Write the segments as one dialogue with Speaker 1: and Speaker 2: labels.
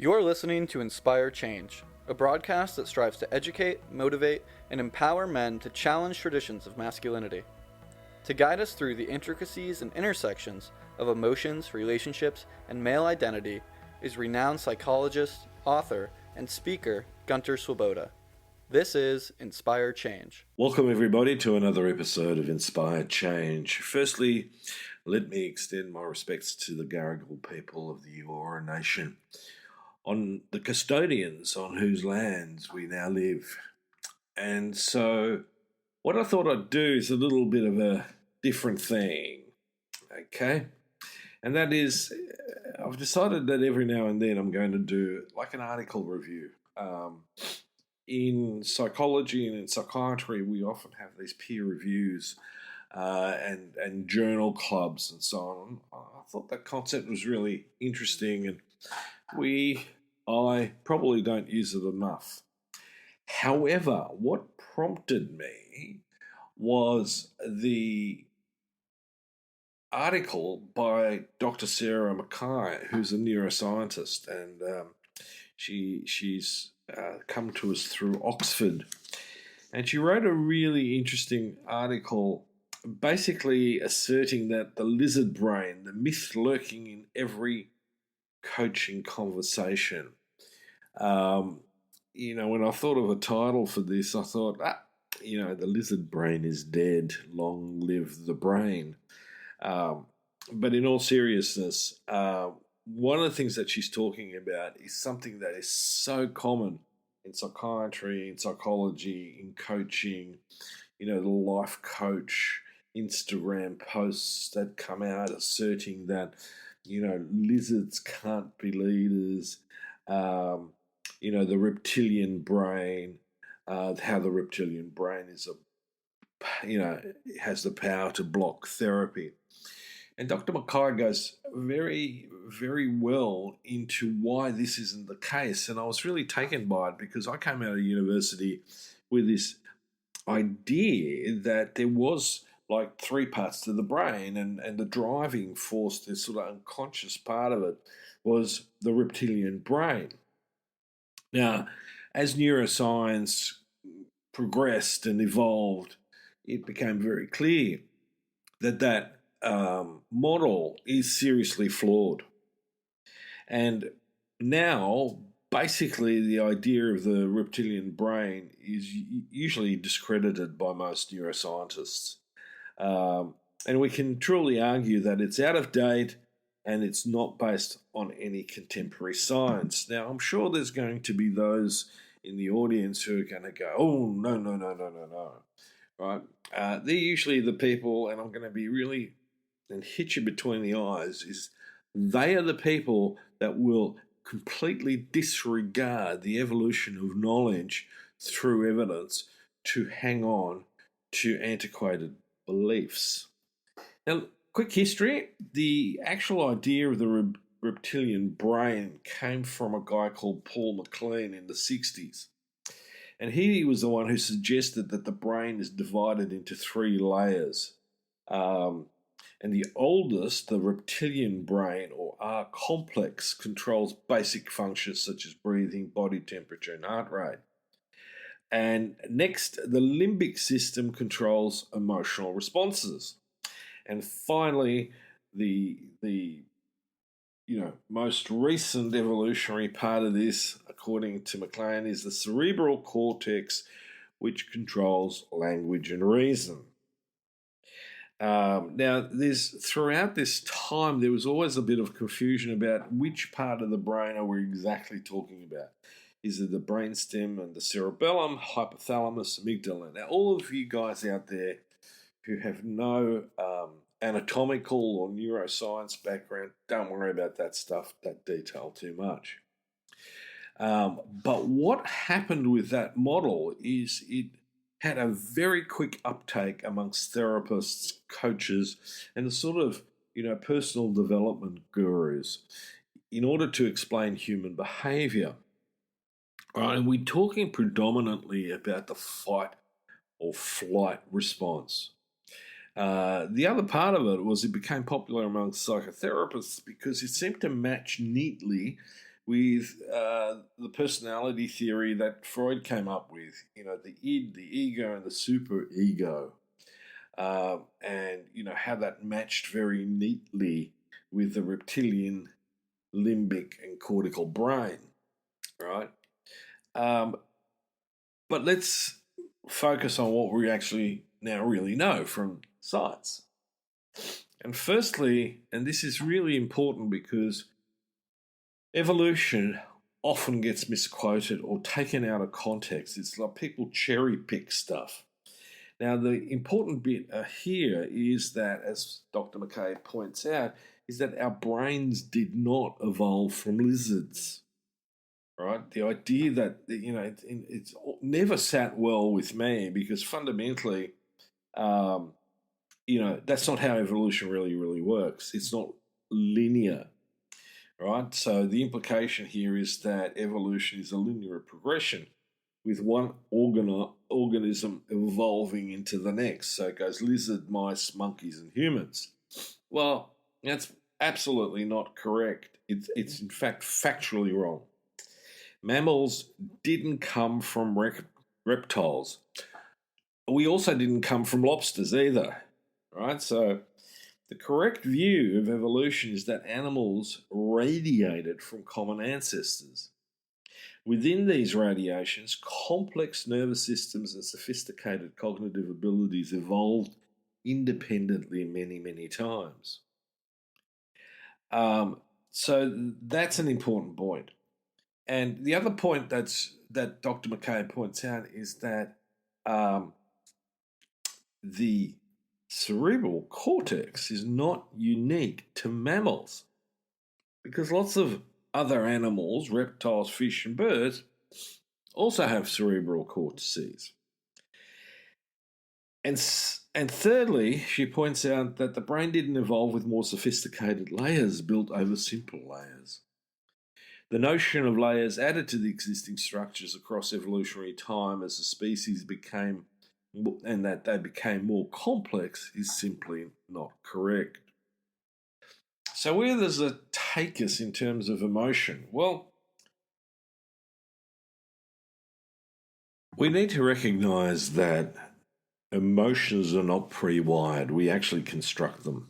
Speaker 1: You're listening to Inspire Change, a broadcast that strives to educate, motivate, and empower men to challenge traditions of masculinity. To guide us through the intricacies and intersections of emotions, relationships, and male identity is renowned psychologist, author, and speaker Gunter. This is Inspire Change.
Speaker 2: Welcome, everybody, to another episode of Inspire Change. Firstly, let me extend my respects to the Garigal people of the Eora Nation, on the custodians on whose lands we now live. And so what I thought I'd do is a little bit of a different thing, okay? And that is, I've decided that every now and then I'm going to do like an article review. In psychology and in psychiatry, we often have these peer reviews and journal clubs and so on. I thought that concept was really interesting, and I probably don't use it enough. However, what prompted me was the article by Dr. Sarah McKay, who's a neuroscientist, and she's come to us through Oxford. And she wrote a really interesting article basically asserting that the lizard brain, the myth lurking in every coaching conversation. When I thought of a title for this, I thought, the lizard brain is dead, long live the brain. But in all seriousness, one of the things that she's talking about is something that is so common in psychiatry, in psychology, in coaching, the life coach Instagram posts that come out asserting that, lizards can't be leaders, the reptilian brain, how the reptilian brain is has the power to block therapy. And Dr. McKay goes very, very well into why this isn't the case. And I was really taken by it because I came out of university with this idea that there was like three parts to the brain, and the driving force, this sort of unconscious part of it, was the reptilian brain. Now, as neuroscience progressed and evolved, it became very clear that model is seriously flawed. And now, basically, the idea of the reptilian brain is usually discredited by most neuroscientists. And we can truly argue that it's out of date and it's not based on any contemporary science. Now, I'm sure there's going to be those in the audience who are going to go, oh, no, right? They're usually the people, and I'm going to be really and hit you between the eyes, is they are the people that will completely disregard the evolution of knowledge through evidence to hang on to antiquated beliefs. Now, quick history. The actual idea of the reptilian brain came from a guy called Paul McLean in the 60s. And he was the one who suggested that the brain is divided into three layers. And the oldest, the reptilian brain, or R complex, controls basic functions such as breathing, body temperature, and heart rate. And next, the limbic system controls emotional responses. And finally, the most recent evolutionary part of this, according to McLean, is the cerebral cortex, which controls language and reason. Now, throughout this time, there was always a bit of confusion about which part of the brain are we exactly talking about. Is it the brainstem and the cerebellum, hypothalamus, amygdala? Now, all of you guys out there who have no anatomical or neuroscience background, don't worry about that stuff, that detail too much. But what happened with that model is it had a very quick uptake amongst therapists, coaches, and the sort of, personal development gurus in order to explain human behavior. Right, and we're talking predominantly about the fight or flight response. The other part of it was it became popular among psychotherapists because it seemed to match neatly with the personality theory that Freud came up with, the id, the ego, and the superego, and how that matched very neatly with the reptilian, limbic, and cortical brain, right? But let's focus on what we actually now really know from science. And firstly, and this is really important because evolution often gets misquoted or taken out of context. It's like people cherry pick stuff. Now, the important bit here is that, as Dr. McKay points out, is that our brains did not evolve from lizards, right? The idea that, it's never sat well with me because fundamentally, that's not how evolution really works. It's not linear, right? So the implication here is that evolution is a linear progression with one organism evolving into the next. So it goes lizard, mice, monkeys, and humans. Well, that's absolutely not correct. It's in fact factually wrong. Mammals didn't come from reptiles. We also didn't come from lobsters either, right? So the correct view of evolution is that animals radiated from common ancestors. Within these radiations, complex nervous systems and sophisticated cognitive abilities evolved independently many times. So that's an important point. And the other point that Dr. McKay points out is that the cerebral cortex is not unique to mammals because lots of other animals, reptiles, fish, and birds, also have cerebral cortices. And thirdly, she points out that the brain didn't evolve with more sophisticated layers built over simple layers. The notion of layers added to the existing structures across evolutionary time as the species became, and that they became more complex, is simply not correct. So where does it take us in terms of emotion? Well, we need to recognize that emotions are not pre-wired. We actually construct them.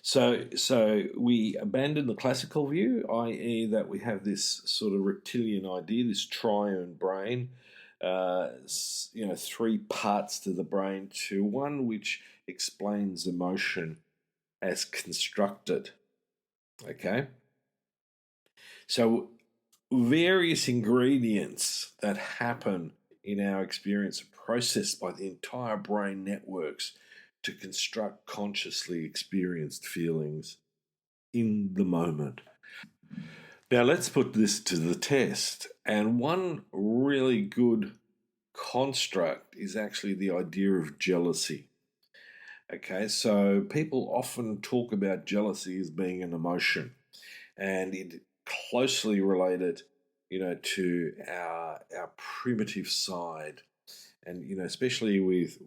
Speaker 2: So we abandon the classical view, i.e. that we have this sort of reptilian idea, this triune brain, three parts to the brain to one which explains emotion as constructed. Okay? So various ingredients that happen in our experience are processed by the entire brain networks to construct consciously experienced feelings in the moment. Now let's put this to the test. And one really good construct is actually the idea of jealousy. Okay, so people often talk about jealousy as being an emotion, and it closely related, to our primitive side, and especially with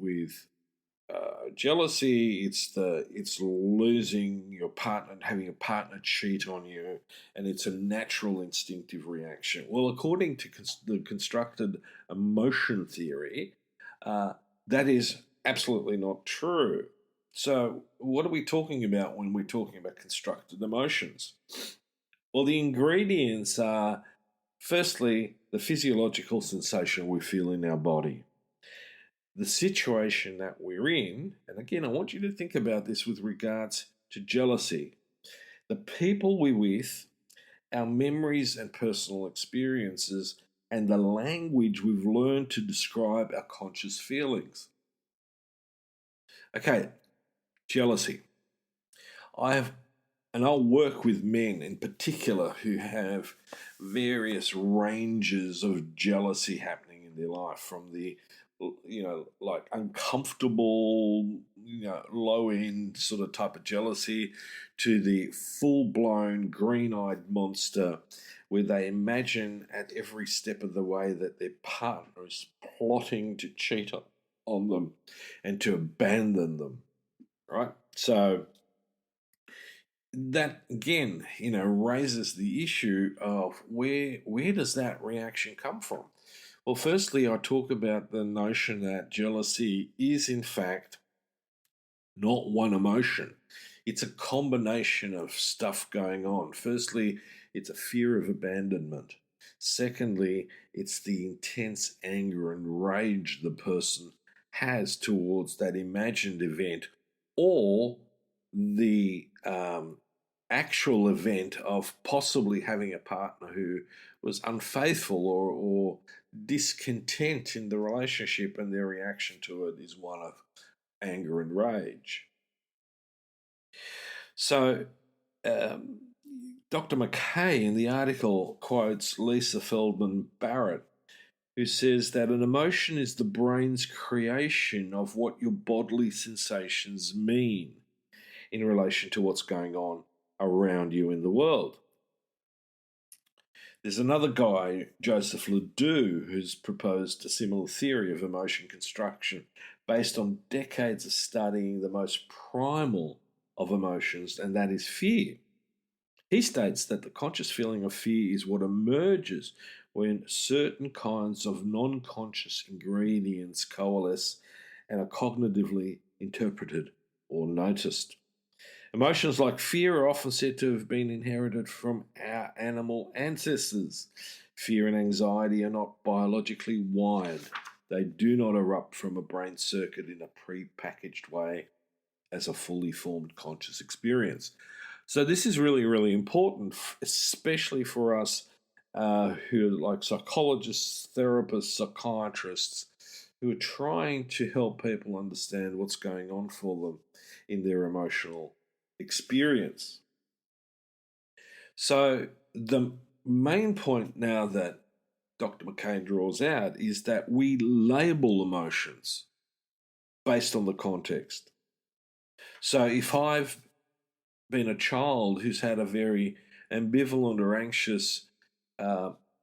Speaker 2: jealousy, it's losing your partner, having a partner cheat on you, and it's a natural instinctive reaction. Well, according to the constructed emotion theory, that is absolutely not true. So, what are we talking about when we're talking about constructed emotions? Well, the ingredients are, firstly, the physiological sensation we feel in our body, the situation that we're in, and again, I want you to think about this with regards to jealousy, the people we're with, our memories and personal experiences, and the language we've learned to describe our conscious feelings. Okay, jealousy. I'll work with men in particular who have various ranges of jealousy happening in their life, from the like uncomfortable, low end sort of type of jealousy to the full blown green eyed monster where they imagine at every step of the way that their partner is plotting to cheat on them and to abandon them, right? So that again, raises the issue of where does that reaction come from? Well, firstly, I talk about the notion that jealousy is in fact not one emotion. It's a combination of stuff going on. Firstly, it's a fear of abandonment. Secondly, it's the intense anger and rage the person has towards that imagined event or the actual event of possibly having a partner who was unfaithful or discontent in the relationship, and their reaction to it is one of anger and rage. So, um, Dr. McKay in the article quotes Lisa Feldman Barrett, who says that an emotion is the brain's creation of what your bodily sensations mean in relation to what's going on around you in the world. There's another guy, Joseph Ledoux, who's proposed a similar theory of emotion construction based on decades of studying the most primal of emotions, and that is fear. He states that the conscious feeling of fear is what emerges when certain kinds of non conscious ingredients coalesce and are cognitively interpreted or noticed. Emotions like fear are often said to have been inherited from our animal ancestors. Fear and anxiety are not biologically wired. They do not erupt from a brain circuit in a pre-packaged way as a fully formed conscious experience. So this is really, really important, especially for us who are like psychologists, therapists, psychiatrists, who are trying to help people understand what's going on for them in their emotional experience. So the main point now that Dr. McKay draws out is that we label emotions based on the context. So if I've been a child who's had a very ambivalent or anxious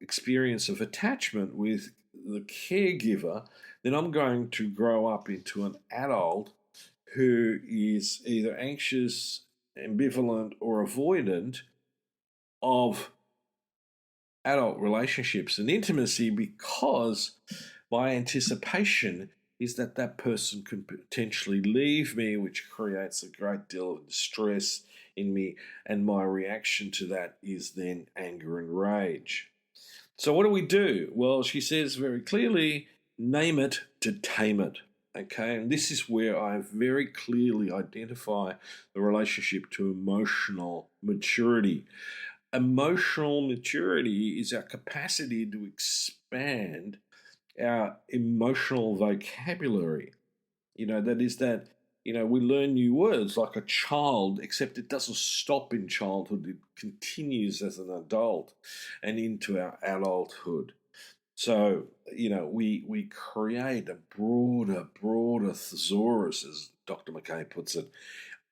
Speaker 2: experience of attachment with the caregiver, then I'm going to grow up into an adult who is either anxious, ambivalent, or avoidant of adult relationships and intimacy, because my anticipation is that that person could potentially leave me, which creates a great deal of distress in me, and my reaction to that is then anger and rage. So what do we do? Well, she says very clearly, name it to tame it. Okay, and this is where I very clearly identify the relationship to emotional maturity. Emotional maturity is our capacity to expand our emotional vocabulary. That is that, we learn new words like a child, except it doesn't stop in childhood, it continues as an adult and into our adulthood. So, we create a broader thesaurus, as Dr. McKay puts it,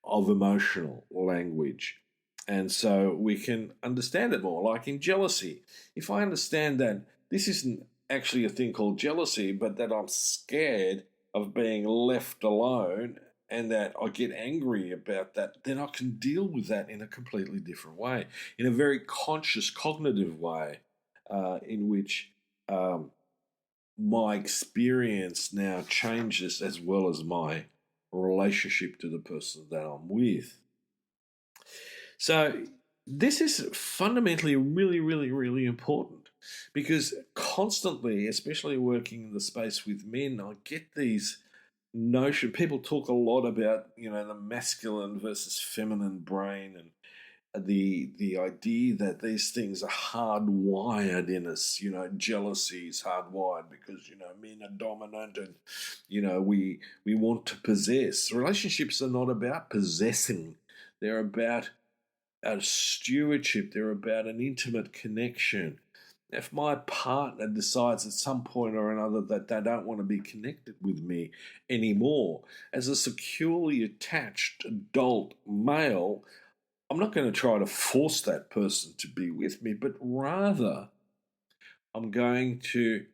Speaker 2: of emotional language. And so we can understand it more. Like in jealousy, if I understand that this isn't actually a thing called jealousy, but that I'm scared of being left alone and that I get angry about that, then I can deal with that in a completely different way, in a very conscious, cognitive way, in which my experience now changes as well as my relationship to the person that I'm with. So this is fundamentally really, really, really important, because constantly, especially working in the space with men, I get these notion. People talk a lot about the masculine versus feminine brain, and the idea that these things are hardwired in us. Jealousy is hardwired because men are dominant, and we want to possess. Relationships are not about possessing; they're about a stewardship. They're about an intimate connection. If my partner decides at some point or another that they don't want to be connected with me anymore, as a securely attached adult male, I'm not going to try to force that person to be with me, but rather I'm going to,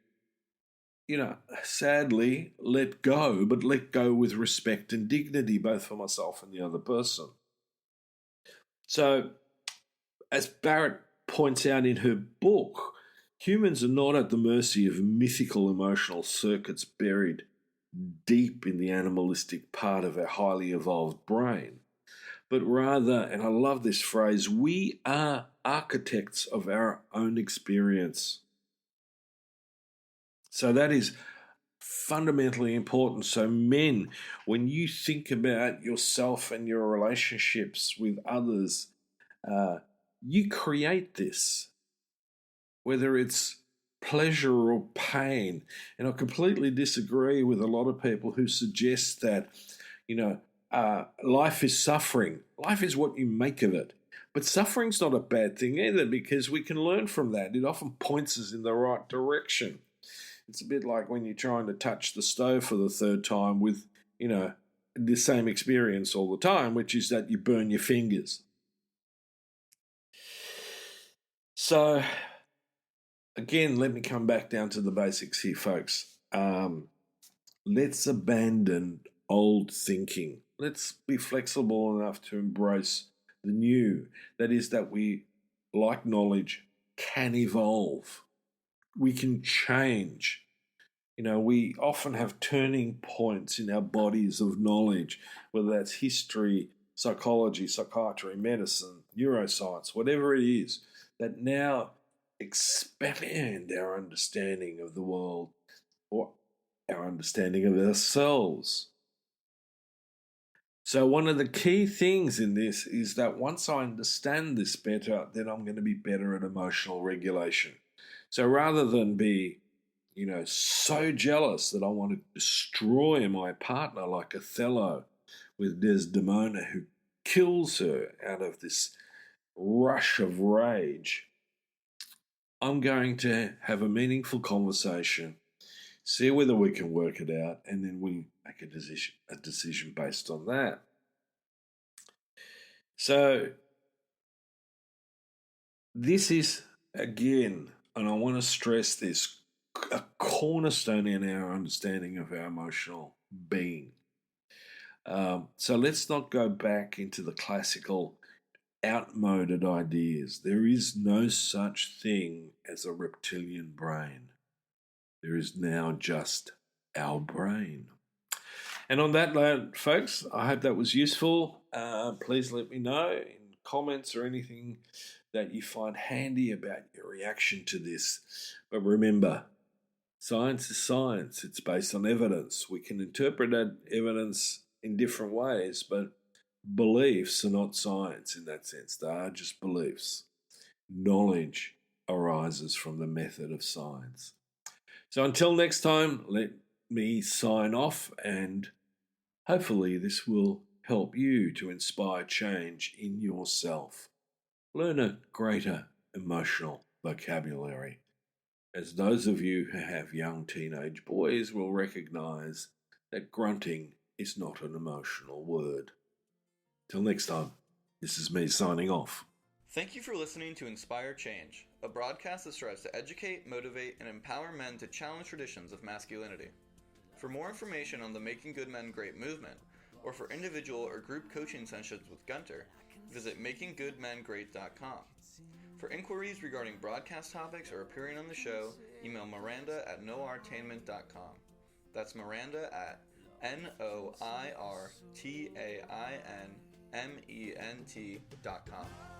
Speaker 2: sadly let go, but let go with respect and dignity, both for myself and the other person. So, as Barrett points out in her book, humans are not at the mercy of mythical emotional circuits buried deep in the animalistic part of our highly evolved brain, but rather, and I love this phrase, we are architects of our own experience. So that is fundamentally important. So, men, when you think about yourself and your relationships with others, you create this, whether it's pleasure or pain. And I completely disagree with a lot of people who suggest that, life is suffering. Life is what you make of it. But suffering's not a bad thing either, because we can learn from that. It often points us in the right direction. It's a bit like when you're trying to touch the stove for the third time with, the same experience all the time, which is that you burn your fingers. So, again, let me come back down to the basics here, folks. Let's abandon old thinking. Let's be flexible enough to embrace the new. That is, that we, like knowledge, can evolve. We can change. We often have turning points in our bodies of knowledge, whether that's history, psychology, psychiatry, medicine, neuroscience, whatever it is, that now expand our understanding of the world or our understanding of ourselves. So one of the key things in this is that once I understand this better, then I'm going to be better at emotional regulation. So rather than be, so jealous that I want to destroy my partner like Othello with Desdemona, who kills her out of this rush of rage, I'm going to have a meaningful conversation, see whether we can work it out, and then we make a decision based on that. So this is, again, and I want to stress this, a cornerstone in our understanding of our emotional being. So let's not go back into the classical outmoded ideas. There is no such thing as a reptilian brain. There is now just our brain. And on that note, folks, I hope that was useful. Please let me know in comments or anything that you find handy about your reaction to this. But remember, science is science. It's based on evidence. We can interpret that evidence in different ways, but beliefs are not science in that sense. They are just beliefs. Knowledge arises from the method of science. So until next time, let me sign off, and hopefully this will help you to inspire change in yourself. Learn a greater emotional vocabulary, as those of you who have young teenage boys will recognize that grunting is not an emotional word. Till next time, this is me signing off.
Speaker 1: Thank you for listening to Inspire Change, a broadcast that strives to educate, motivate, and empower men to challenge traditions of masculinity. For more information on the Making Good Men Great movement, or for individual or group coaching sessions with Gunter, visit makinggoodmengreat.com. For inquiries regarding broadcast topics or appearing on the show, email Miranda at noirtainment.com. That's Miranda at noirtainment.com.